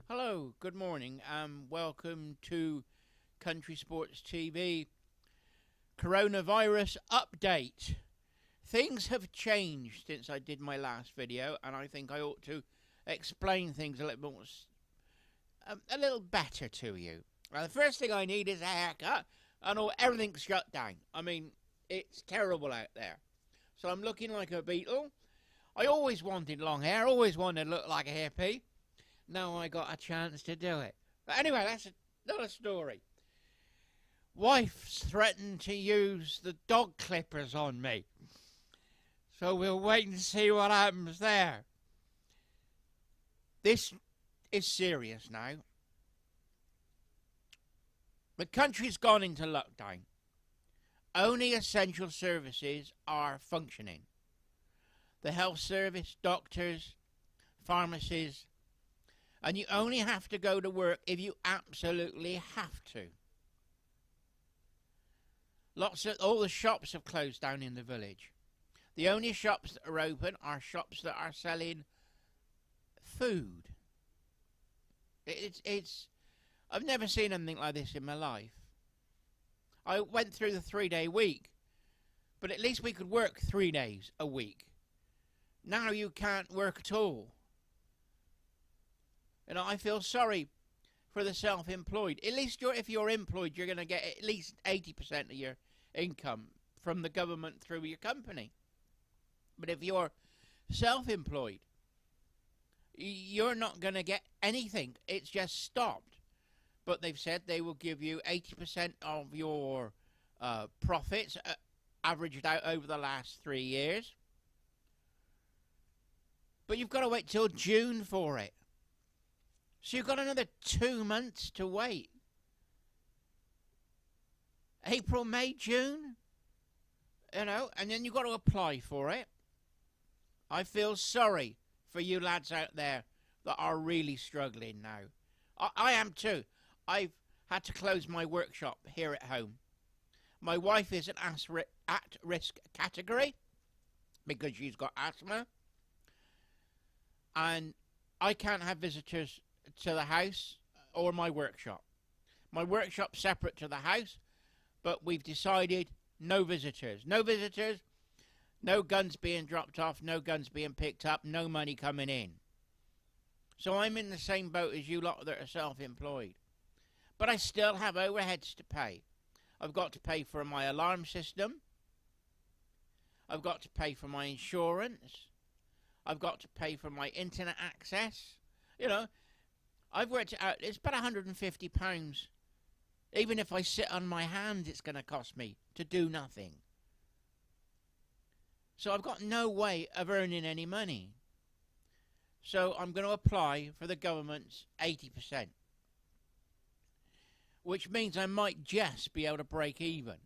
Hello, good morning, and welcome to Country Sports TV Coronavirus Update. Things have changed since I did my last video, and I think I ought to explain things a little better to you. The first thing I need is a haircut, and everything's shut down. I mean, it's terrible out there. So I'm looking like a beetle. I always wanted long hair, always wanted to look like a hippie. Now I got a chance to do it. But anyway, that's another story. Wife's threatened to use the dog clippers on me. So we'll wait and see what happens there. This is serious now. The country's gone into lockdown. Only essential services are functioning. The health service, doctors, pharmacies, and you only have to go to work if you absolutely have to. All the shops have closed down in the village. The only shops that are open are shops that are selling food. I've never seen anything like this in my life. I went through the 3-day week, but at least we could work 3 days a week. Now you can't work at all. And I feel sorry for the self-employed. At least if you're employed, you're going to get at least 80% of your income from the government through your company. But if you're self-employed, you're not going to get anything. It's just stopped. But they've said they will give you 80% of your profits averaged out over the last 3 years. But you've got to wait till June for it. So you've got another 2 months to wait. April, May, June, and then you've got to apply for it. I feel sorry for you lads out there that are really struggling now. I am too. I've had to close my workshop here at home. My wife is an at-risk category because she's got asthma. And I can't have visitors to the house or my workshop. My workshop's separate to the house, but we've decided no visitors. No visitors, no guns being dropped off, no guns being picked up, no money coming in. So I'm in the same boat as you lot that are self-employed. But I still have overheads to pay. I've got to pay for my alarm system. I've got to pay for my insurance. I've got to pay for my internet access. I've worked it out. It's about £150. Even if I sit on my hand, it's going to cost me to do nothing. So I've got no way of earning any money. So I'm going to apply for the government's 80%. Which means I might just be able to break even.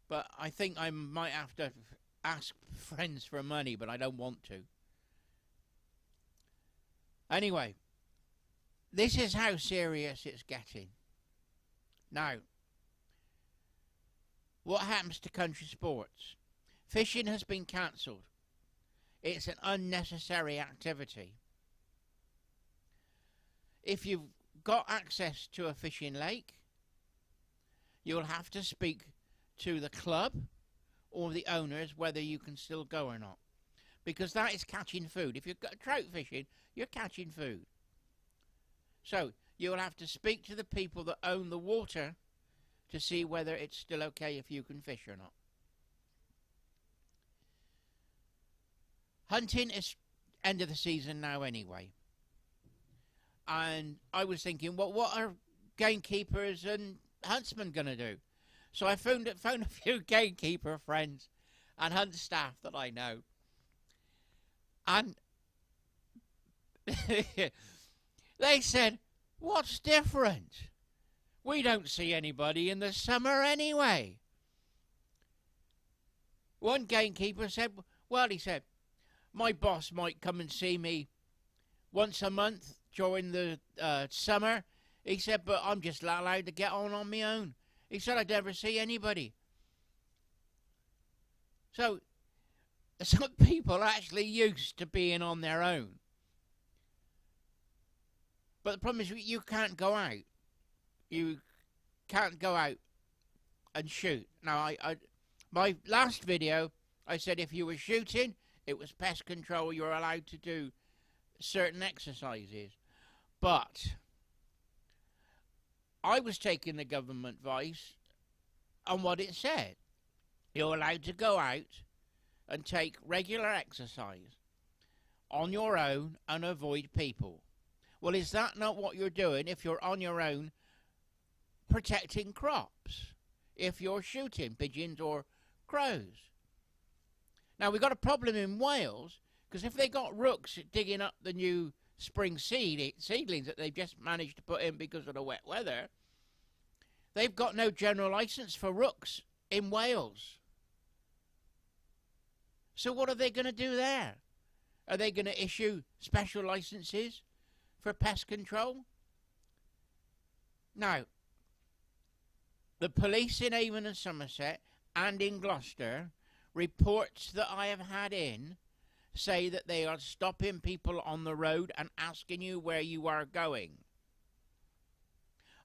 But I think I might have to ask friends for money, but I don't want to. Anyway, this is how serious it's getting. Now, what happens to country sports? Fishing has been cancelled. It's an unnecessary activity. If you've got access to a fishing lake, you'll have to speak to the club or the owners whether you can still go or not. Because that is catching food. If you've got trout fishing, you're catching food. So you'll have to speak to the people that own the water to see whether it's still okay if you can fish or not. Hunting is end of the season now anyway. And I was thinking, well, what are gamekeepers and huntsmen going to do? So I phoned a few gamekeeper friends and hunt staff that I know. And they said, what's different? We don't see anybody in the summer anyway. One gamekeeper said, well, he said, my boss might come and see me once a month during the summer. He said, but I'm just not allowed to get on my own. He said, I'd never see anybody. So some people are actually used to being on their own. But the problem is you can't go out. You can't go out and shoot. Now, my last video, I said if you were shooting, it was pest control. You're allowed to do certain exercises. But I was taking the government advice on what it said. You're allowed to go out and take regular exercise on your own and avoid people. Well, is that not what you're doing if you're on your own protecting crops? If you're shooting pigeons or crows? Now, we've got a problem in Wales, because if they got rooks digging up the new spring seedlings that they've just managed to put in because of the wet weather, they've got no general licence for rooks in Wales. So what are they going to do there? Are they going to issue special licences for pest control? Now, the police in Avon and Somerset and in Gloucester, reports that I have had in, say that they are stopping people on the road and asking you where you are going.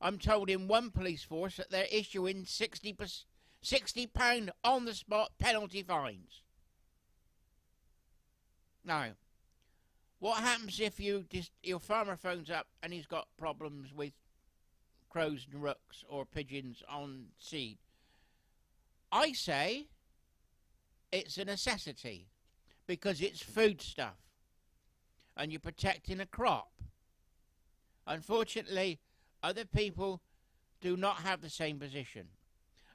I'm told in one police force that they're issuing £60 on the spot penalty fines. Now, what happens if your farmer phones up and he's got problems with crows and rooks or pigeons on seed? I say it's a necessity because it's food stuff and you're protecting a crop. Unfortunately, other people do not have the same position.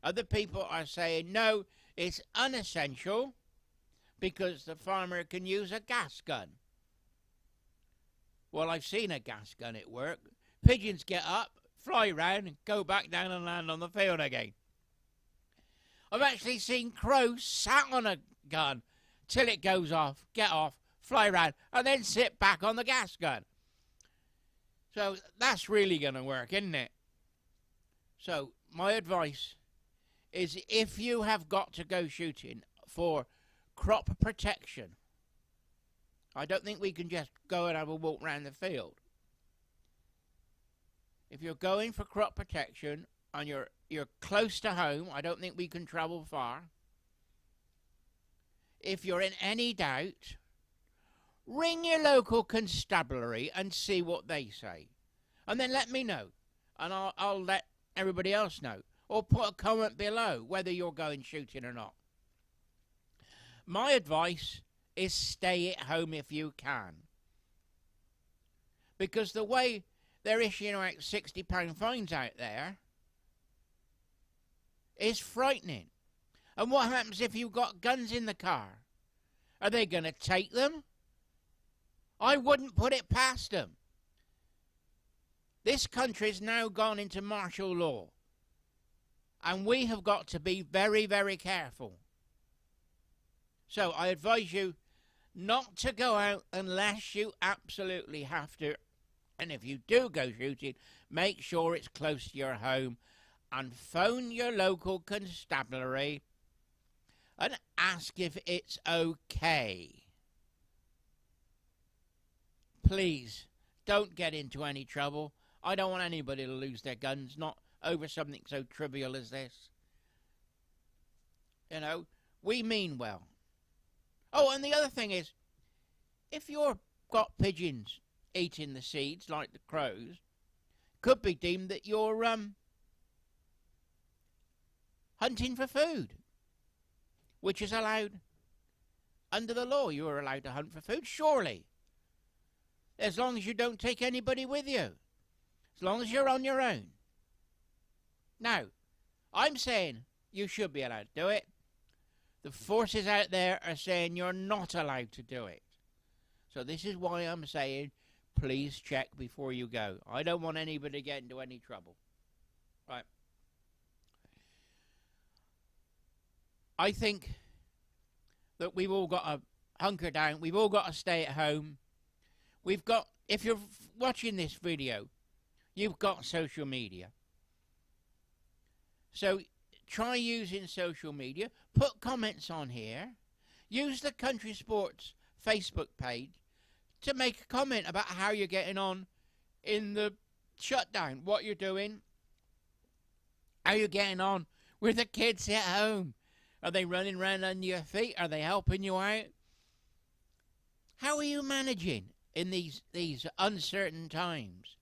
Other people are saying, no, it's unessential because the farmer can use a gas gun. Well, I've seen a gas gun at work. Pigeons get up, fly round, and go back down and land on the field again. I've actually seen crows sat on a gun till it goes off, get off, fly round, and then sit back on the gas gun. So that's really going to work, isn't it? So my advice is if you have got to go shooting for crop protection, I don't think we can just go and have a walk round the field. If you're going for crop protection and you're close to home, I don't think we can travel far. If you're in any doubt, ring your local constabulary and see what they say. And then let me know. And I'll let everybody else know. Or put a comment below whether you're going shooting or not. My advice is stay at home if you can. Because the way they're issuing out £60 fines out there is frightening. And what happens if you've got guns in the car? Are they going to take them? I wouldn't put it past them. This country's now gone into martial law. And we have got to be very, very careful. So I advise you not to go out unless you absolutely have to. And if you do go shooting, make sure it's close to your home and phone your local constabulary and ask if it's okay. Please, don't get into any trouble. I don't want anybody to lose their guns, not over something so trivial as this. You know, we mean well. Oh, and the other thing is, if you've got pigeons eating the seeds like the crows, could be deemed that you're hunting for food, which is allowed under the law. You are allowed to hunt for food, surely, as long as you don't take anybody with you, as long as you're on your own. Now, I'm saying you should be allowed to do it. The forces out there are saying you're not allowed to do it. So this is why I'm saying, please check before you go. I don't want anybody to get into any trouble. Right. I think that we've all got to hunker down. We've all got to stay at home. We've got, if you're watching this video, you've got social media. So try using social media. Put comments on here. Use the Country Sports Facebook page to make a comment about how you're getting on in the shutdown. What you're doing, how you getting on with the kids at home. Are they running around under your feet? Are they helping you out? How are you managing in these uncertain times?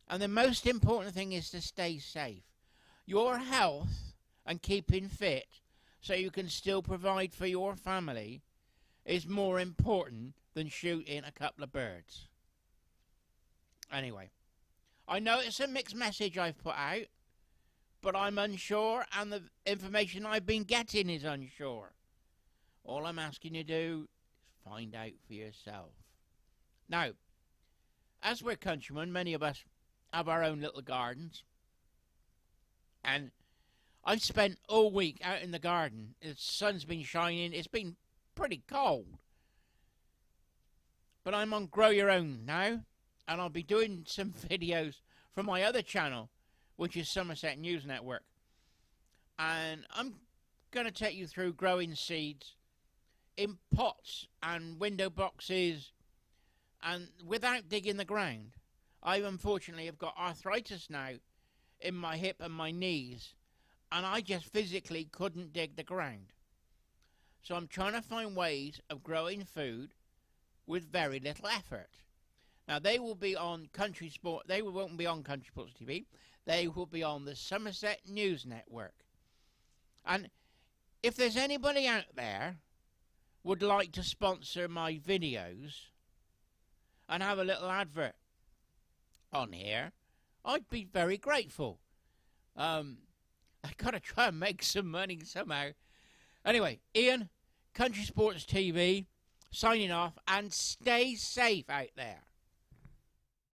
And the most important thing is to stay safe. Your health and keeping fit so you can still provide for your family is more important than shooting a couple of birds. Anyway, I know it's a mixed message I've put out, but I'm unsure and the information I've been getting is unsure. All I'm asking you to do is find out for yourself. Now, as we're countrymen, many of us have our own little gardens. And I've spent all week out in the garden. The sun's been shining. It's been pretty cold. But I'm on Grow Your Own now. And I'll be doing some videos from my other channel, which is Somerset News Network. And I'm going to take you through growing seeds in pots and window boxes and without digging the ground. I unfortunately have got arthritis now in my hip and my knees, and I just physically couldn't dig the ground. So I'm trying to find ways of growing food with very little effort. Now they will be on Country Sport. They won't be on Country Sports TV. They will be on the Somerset News Network. And if there's anybody out there would like to sponsor my videos and have a little advert on here, I'd be very grateful. I gotta try and make some money somehow. Anyway, Ian, Country Sports TV, signing off, and stay safe out there.